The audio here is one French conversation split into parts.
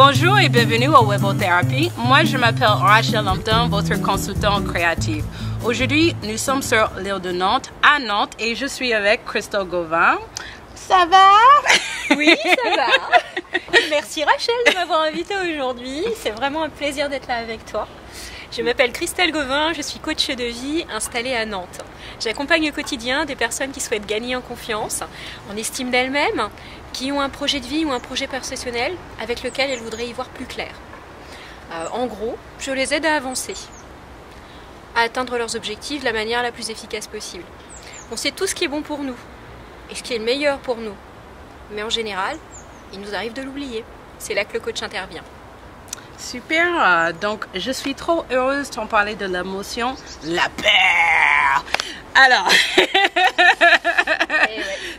Bonjour et bienvenue au Webothérapie. Moi, je m'appelle Rachel Lampton, votre consultante créative. Aujourd'hui, nous sommes sur l'île de Nantes, à Nantes, et je suis avec Christelle Gauvin. Ça va? Oui, ça va. Merci Rachel de m'avoir invitée aujourd'hui. C'est vraiment un plaisir d'être là avec toi. Je m'appelle Christelle Gauvin, je suis coach de vie installée à Nantes. J'accompagne au quotidien des personnes qui souhaitent gagner en confiance, en estime d'elles-mêmes, qui ont un projet de vie ou un projet professionnel avec lequel elles voudraient y voir plus clair. En gros, je les aide à avancer, à atteindre leurs objectifs de la manière la plus efficace possible. On sait tout ce qui est bon pour nous et ce qui est le meilleur pour nous. Mais en général, il nous arrive de l'oublier. C'est là que le coach intervient. Super, donc je suis trop heureuse d'en parler de l'émotion, la peur. Alors,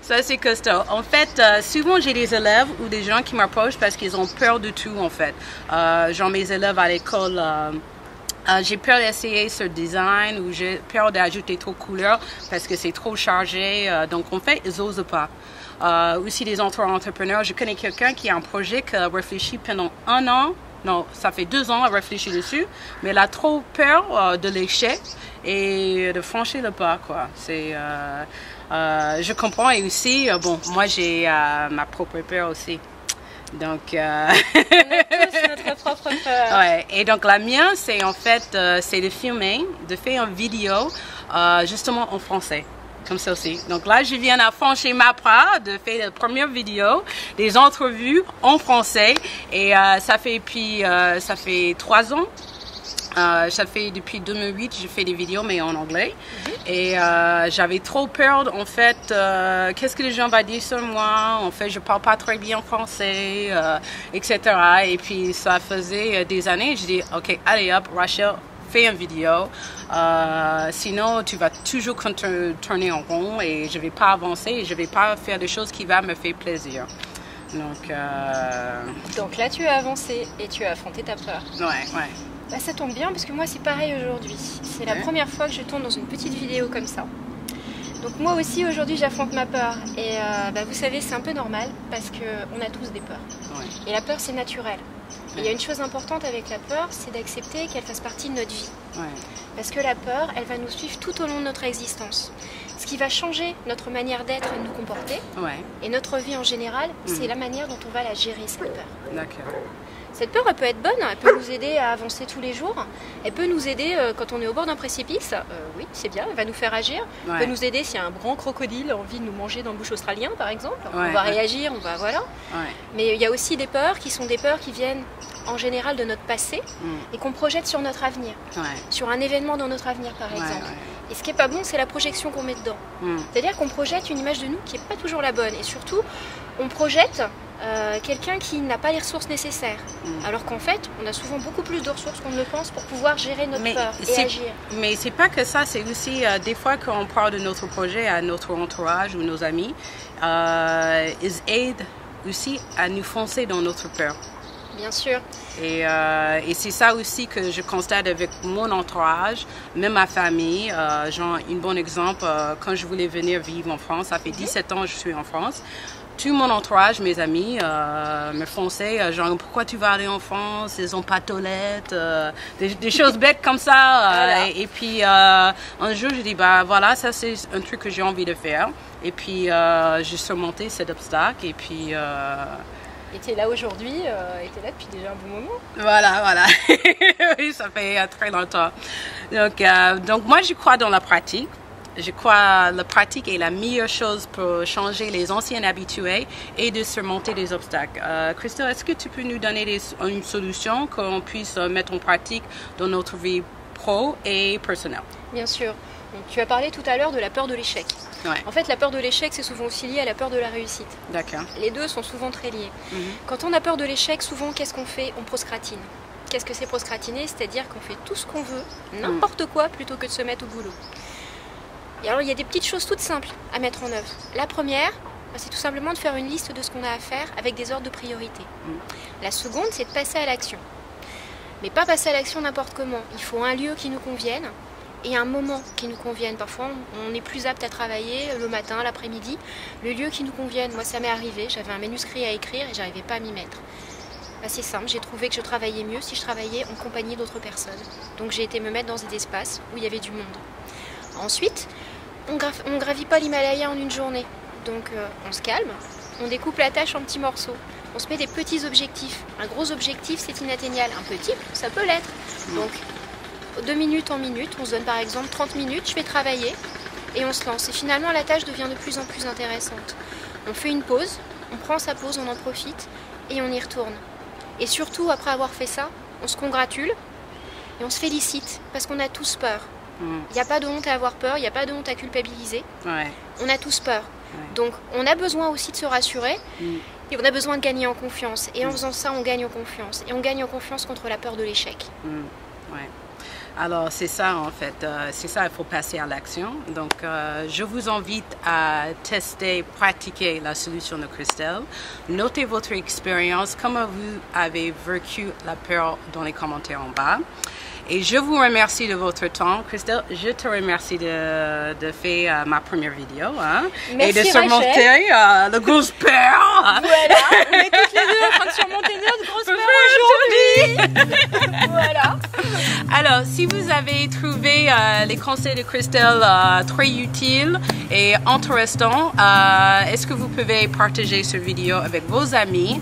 ça c'est costaud. En fait, souvent j'ai des élèves ou des gens qui m'approchent parce qu'ils ont peur de tout en fait. Genre mes élèves à l'école, j'ai peur d'essayer ce design ou j'ai peur d'ajouter trop de couleurs parce que c'est trop chargé. Donc en fait, ils n'osent pas. Aussi des entrepreneurs, je connais quelqu'un qui a un projet qui a réfléchi pendant 1 an. Non, ça fait 2 ans à réfléchir dessus, mais elle a trop peur de l'échec et de franchir le pas, quoi. Je comprends et aussi, bon, moi j'ai ma propre peur aussi. Donc, on a tous notre propre peur. Ouais. Et donc la mienne, c'est en fait, c'est de filmer, de faire une vidéo justement en français. Comme ça aussi. Donc là, je viens à franchir ma part de faire la première vidéo, des entrevues en français. Et ça fait 3 ans. Ça fait depuis 2008, je fais des vidéos, mais en anglais. Et j'avais trop peur, en fait, qu'est-ce que les gens vont dire sur moi? En fait, je parle pas très bien français, etc. Et puis, ça faisait des années, je dis, OK, allez hop, Rachel, fais une vidéo. Sinon, tu vas toujours tourner en rond et je vais pas avancer et je vais pas faire des choses qui vont me faire plaisir. Donc là, tu as avancé et tu as affronté ta peur. Ouais. Bah, ça tombe bien parce que moi, c'est pareil aujourd'hui. C'est la première fois que je tourne dans une petite vidéo comme ça. Donc moi aussi, aujourd'hui, j'affronte ma peur. Et vous savez, c'est un peu normal parce qu'on a tous des peurs. Ouais. Et la peur, c'est naturel. Et il y a une chose importante avec la peur, c'est d'accepter qu'elle fasse partie de notre vie. Ouais. Parce que la peur, elle va nous suivre tout au long de notre existence. Ce qui va changer notre manière d'être et de nous comporter, et notre vie en général, c'est la manière dont on va la gérer, cette peur. D'accord. Cette peur, elle peut être bonne, elle peut nous aider à avancer tous les jours. Elle peut nous aider quand on est au bord d'un précipice. Oui, c'est bien, elle va nous faire agir. Elle peut nous aider s'il y a un grand crocodile a envie de nous manger dans le bush australien, par exemple. On va réagir, voilà. Mais il y a aussi des peurs qui sont des peurs qui viennent en général de notre passé et qu'on projette sur notre avenir. Sur un événement dans notre avenir, par exemple. Et ce qui n'est pas bon, c'est la projection qu'on met dedans. C'est-à-dire qu'on projette une image de nous qui n'est pas toujours la bonne. Et surtout, on projette quelqu'un qui n'a pas les ressources nécessaires. Alors qu'en fait, on a souvent beaucoup plus de ressources qu'on ne le pense pour pouvoir gérer notre peur et agir. Mais c'est pas que ça, c'est aussi des fois quand on parle de notre projet à notre entourage ou nos amis, ils aident aussi à nous foncer dans notre peur. Bien sûr. Et c'est ça aussi que je constate avec mon entourage, même ma famille. Genre, un bon exemple, quand je voulais venir vivre en France, ça fait 17 ans que je suis en France. Tout mon entourage, mes amis, me fonçaient, genre, pourquoi tu vas aller en France? Ils n'ont pas de toilette, des choses bêtes comme ça. Et puis, un jour, je dis, bah voilà, ça c'est un truc que j'ai envie de faire. Et puis, j'ai surmonté cet obstacle. Et puis... Et tu es là aujourd'hui, et tu es là depuis déjà un bon moment. Voilà. Oui, ça fait très longtemps. Donc moi, je crois dans la pratique. Je crois que la pratique est la meilleure chose pour changer les anciens habitués et de surmonter les obstacles. Christelle, est-ce que tu peux nous donner une solution qu'on puisse mettre en pratique dans notre vie pro et personnelle? Bien sûr. Donc, tu as parlé tout à l'heure de la peur de l'échec. En fait, la peur de l'échec, c'est souvent aussi lié à la peur de la réussite. D'accord. Les deux sont souvent très liés. Quand on a peur de l'échec, souvent, qu'est-ce qu'on fait? On procrastine. Qu'est-ce que c'est procrastiner? C'est-à-dire qu'on fait tout ce qu'on veut, n'importe quoi, plutôt que de se mettre au boulot. Et alors, il y a des petites choses toutes simples à mettre en œuvre. La première, c'est tout simplement de faire une liste de ce qu'on a à faire avec des ordres de priorité. La seconde, c'est de passer à l'action. Mais pas passer à l'action n'importe comment. Il faut un lieu qui nous convienne et un moment qui nous convienne. Parfois, on est plus apte à travailler le matin, l'après-midi. Le lieu qui nous convienne, moi ça m'est arrivé, j'avais un manuscrit à écrire et j'arrivais pas à m'y mettre. assez simple. J'ai trouvé que je travaillais mieux si je travaillais en compagnie d'autres personnes. Donc j'ai été me mettre dans des espaces où il y avait du monde. Ensuite, on gravit pas l'Himalaya en une journée. Donc on se calme, on découpe la tâche en petits morceaux. On se met des petits objectifs. Un gros objectif, c'est inatteignable. Un petit, ça peut l'être. Donc, de minute en minute, on se donne par exemple 30 minutes, je vais travailler et on se lance. Et finalement, la tâche devient de plus en plus intéressante. On fait une pause, on prend sa pause, on en profite et on y retourne. Et surtout, après avoir fait ça, on se congratule et on se félicite parce qu'on a tous peur. Il n'y a pas de honte à avoir peur, il n'y a pas de honte à culpabiliser. Ouais. On a tous peur. Ouais. Donc, on a besoin aussi de se rassurer. Et on a besoin de gagner en confiance. Et en faisant ça, on gagne en confiance. Et on gagne en confiance contre la peur de l'échec. Ouais. Alors, c'est ça en fait. C'est ça, il faut passer à l'action. Donc, je vous invite à tester, pratiquer la solution de Christelle. Notez votre expérience, comment vous avez vécu la peur dans les commentaires en bas. Et je vous remercie de votre temps. Christelle, je te remercie de faire ma première vidéo. Hein, merci, et de surmonter le grosse peur. Voilà, on est toutes les deux en train de surmonter notre grosse peur aujourd'hui. Voilà. Alors, si vous avez trouvé les conseils de Christelle très utiles et intéressants, est-ce que vous pouvez partager cette vidéo avec vos amis?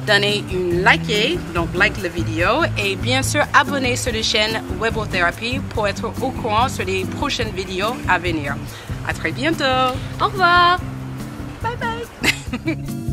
Donnez une like, donc like la vidéo et bien sûr abonnez sur la chaîne Webothérapie pour être au courant sur les prochaines vidéos à venir. À très bientôt. Au revoir. Bye bye.